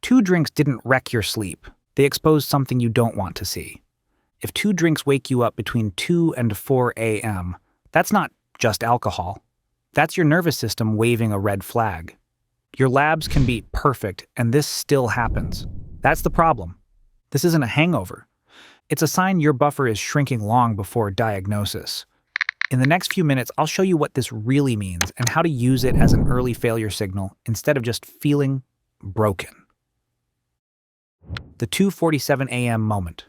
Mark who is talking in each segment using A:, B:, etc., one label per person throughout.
A: 2 drinks didn't wreck your sleep. They exposed something you don't want to see. If 2 drinks wake you up between 2 and 4 a.m., that's not just alcohol. That's your nervous system waving a red flag. Your labs can be perfect, and this still happens. That's the problem. This isn't a hangover. It's a sign your buffer is shrinking long before diagnosis. In the next few minutes, I'll show you what this really means and how to use it as an early failure signal instead of just feeling broken. The 2:47 a.m. moment.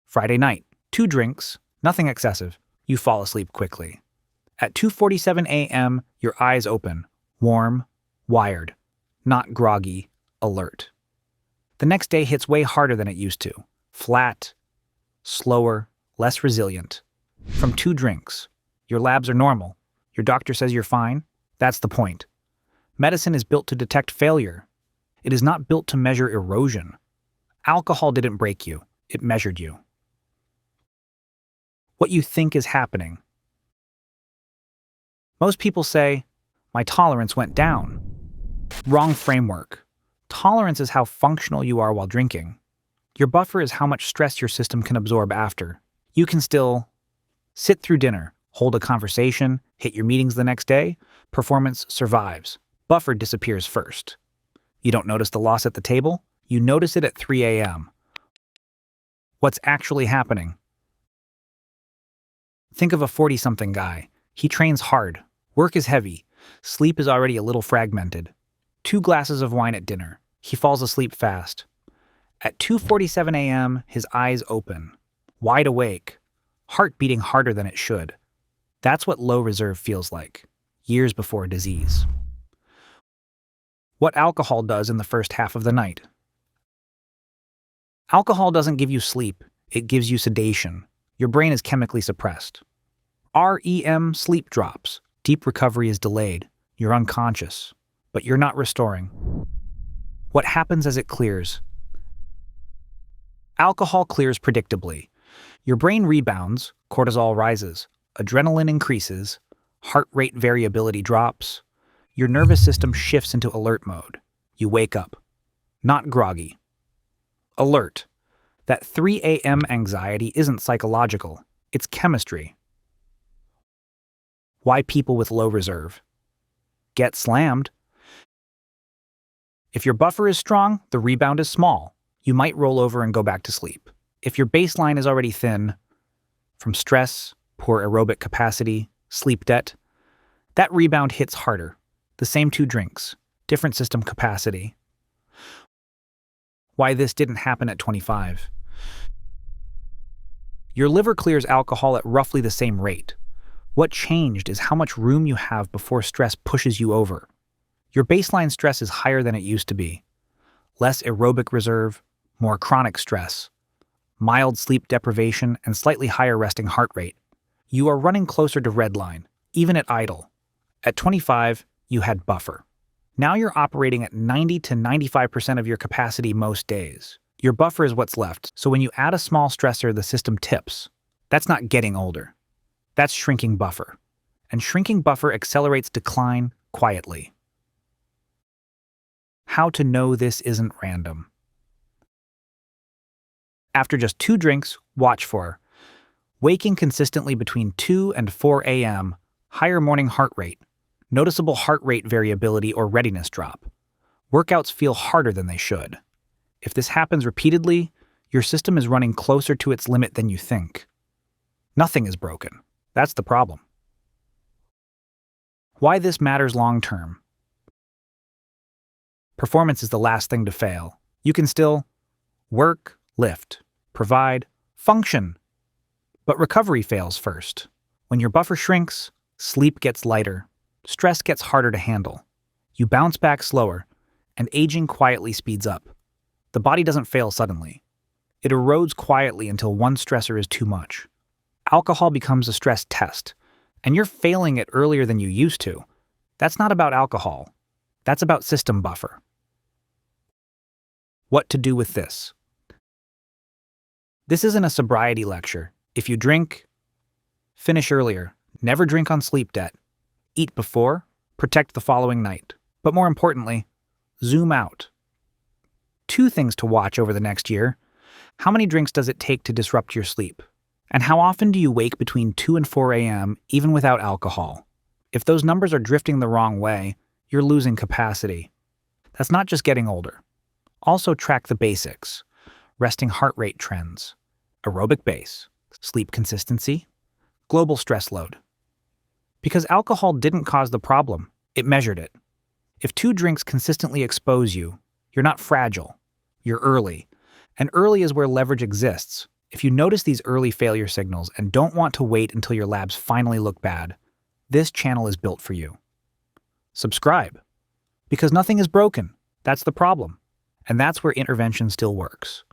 A: Friday night, 2 drinks, nothing excessive. You fall asleep quickly. At 2:47 a.m., your eyes open, warm, wired, not groggy, alert. The next day hits way harder than it used to. Flat, slower, less resilient. From 2 drinks. Your labs are normal. Your doctor says you're fine. That's the point. Medicine is built to detect failure. It is not built to measure erosion. Alcohol didn't break you. It measured you. What you think is happening. Most people say, my tolerance went down. Wrong framework. Tolerance is how functional you are while drinking. Your buffer is how much stress your system can absorb after. You can still sit through dinner, hold a conversation, hit your meetings the next day. Performance survives. Buffer disappears first. You don't notice the loss at the table? You notice it at 3 a.m. What's actually happening? Think of a 40-something guy. He trains hard. Work is heavy. Sleep is already a little fragmented. 2 glasses of wine at dinner. He falls asleep fast. At 2:47 a.m., his eyes open. Wide awake. Heart beating harder than it should. That's what low reserve feels like. Years before disease. What alcohol does in the first half of the night. Alcohol doesn't give you sleep. It gives you sedation. Your brain is chemically suppressed. REM sleep drops. Deep recovery is delayed. You're unconscious. But you're not restoring. What happens as it clears? Alcohol clears predictably. Your brain rebounds, cortisol rises, adrenaline increases, heart rate variability drops. Your nervous system shifts into alert mode. You wake up. Not groggy. Alert. That 3 a.m. anxiety isn't psychological. It's chemistry. Why people with low reserve? Get slammed. If your buffer is strong, the rebound is small. You might roll over and go back to sleep. If your baseline is already thin, from stress, poor aerobic capacity, sleep debt, that rebound hits harder. The same 2 drinks, different system capacity. Why this didn't happen at 25. Your liver clears alcohol at roughly the same rate. What changed is how much room you have before stress pushes you over. Your baseline stress is higher than it used to be. Less aerobic reserve, more chronic stress, mild sleep deprivation, and slightly higher resting heart rate. You are running closer to redline, even at idle. At 25, you had buffer. Now you're operating at 90 to 95% of your capacity most days. Your buffer is what's left, so when you add a small stressor, the system tips. That's not getting older. That's shrinking buffer. And shrinking buffer accelerates decline quietly. How to know this isn't random. After just 2 drinks, watch for waking consistently between 2 and 4 a.m., higher morning heart rate, noticeable heart rate variability or readiness drop. Workouts feel harder than they should. If this happens repeatedly, your system is running closer to its limit than you think. Nothing is broken. That's the problem. Why this matters long term. Performance is the last thing to fail. You can still work, lift, provide, function. But recovery fails first. When your buffer shrinks, sleep gets lighter, stress gets harder to handle. You bounce back slower, and aging quietly speeds up. The body doesn't fail suddenly. It erodes quietly until one stressor is too much. Alcohol becomes a stress test, and you're failing it earlier than you used to. That's not about alcohol. That's about system buffer. What to do with this? This isn't a sobriety lecture. If you drink, finish earlier. Never drink on sleep debt. Eat before, protect the following night. But more importantly, zoom out. two things to watch over the next year. How many drinks does it take to disrupt your sleep? And how often do you wake between 2 and 4 a.m. even without alcohol? If those numbers are drifting the wrong way, you're losing capacity. That's not just getting older. Also track the basics: resting heart rate trends, aerobic base, sleep consistency, global stress load. Because alcohol didn't cause the problem, it measured it. If 2 drinks consistently expose you, you're not fragile, you're early. And early is where leverage exists. If you notice these early failure signals and don't want to wait until your labs finally look bad, this channel is built for you. Subscribe. Because nothing is broken. That's the problem. And that's where intervention still works.